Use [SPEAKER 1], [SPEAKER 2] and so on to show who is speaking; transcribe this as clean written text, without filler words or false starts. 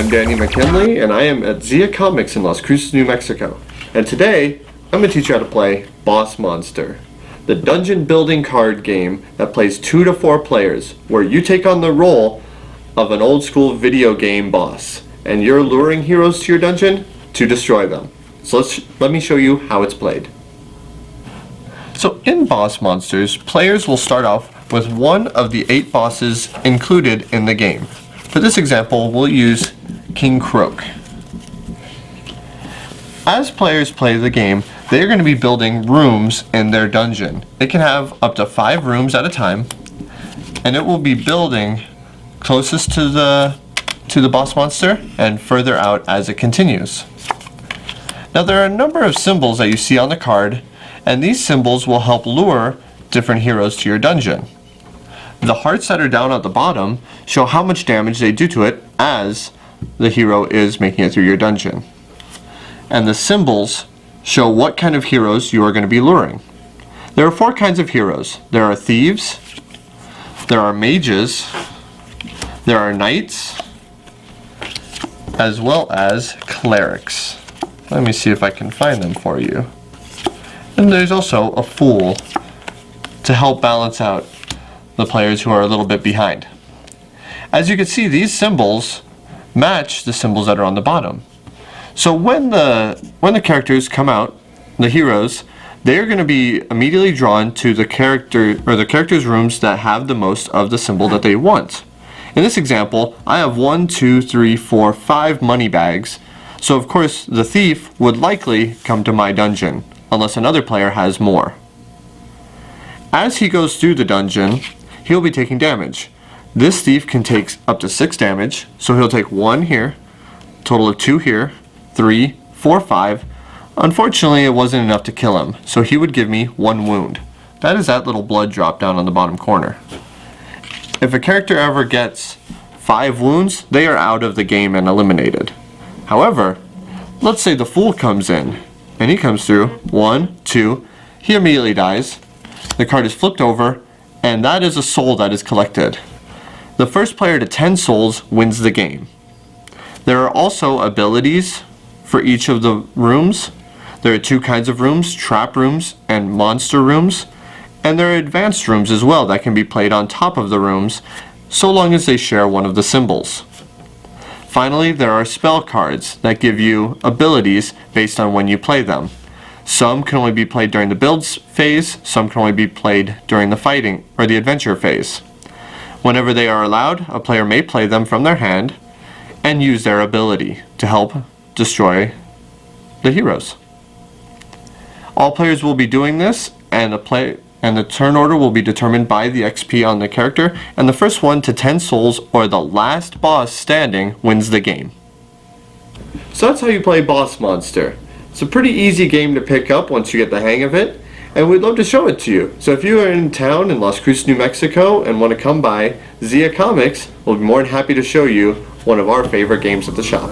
[SPEAKER 1] I'm Danny McKinley, and I am at Zia Comics in Las Cruces, New Mexico. And today, I'm going to teach you how to play Boss Monster, the dungeon building card game that plays 2 to 4 players, where you take on the role of an old school video game boss, and you're luring heroes to your dungeon to destroy them. So let me show you how it's played. So in Boss Monsters, players will start off with one of the 8 bosses included in the game. For this example, we'll use King Croak. As players play the game, they're going to be building rooms in their dungeon. It can have up to 5 rooms at a time, and it will be building closest to the boss monster and further out as it continues. Now there are a number of symbols that you see on the card, and these symbols will help lure different heroes to your dungeon. The hearts that are down at the bottom show how much damage they do to it as the hero is making it through your dungeon. And the symbols show what kind of heroes you are going to be luring. There are 4 kinds of heroes. There are thieves, there are mages, there are knights, as well as clerics. Let me see if I can find them for you. And there's also a fool to help balance out the players who are a little bit behind. As you can see, these symbols match the symbols that are on the bottom. So when the characters come out, the heroes, they're going to be immediately drawn to the character's rooms that have the most of the symbol that they want. In this example, I have 1, 2, 3, 4, 5 money bags. So of course the thief would likely come to my dungeon, unless another player has more. As he goes through the dungeon, he'll be taking damage. This thief can take up to 6 damage, so he'll take 1 here, total of 2 here, 3, 4, 5. Unfortunately, it wasn't enough to kill him, so he would give me 1 wound. That is that little blood drop down on the bottom corner. If a character ever gets 5 wounds, they are out of the game and eliminated. However, let's say the fool comes in, and he comes through, 1, 2, he immediately dies. The card is flipped over, and that is a soul that is collected. The first player to 10 souls wins the game. There are also abilities for each of the rooms. There are 2 kinds of rooms, trap rooms and monster rooms. And there are advanced rooms as well that can be played on top of the rooms, so long as they share one of the symbols. Finally, there are spell cards that give you abilities based on when you play them. Some can only be played during the build phase, some can only be played during the fighting or the adventure phase. Whenever they are allowed, a player may play them from their hand and use their ability to help destroy the heroes. All players will be doing this, and the turn order will be determined by the XP on the character, and the first 1 to 10 souls or the last boss standing wins the game. So that's how you play Boss Monster. It's a pretty easy game to pick up once you get the hang of it, and we'd love to show it to you. So if you are in town in Las Cruces, New Mexico and want to come by Zia Comics, we'll be more than happy to show you one of our favorite games at the shop.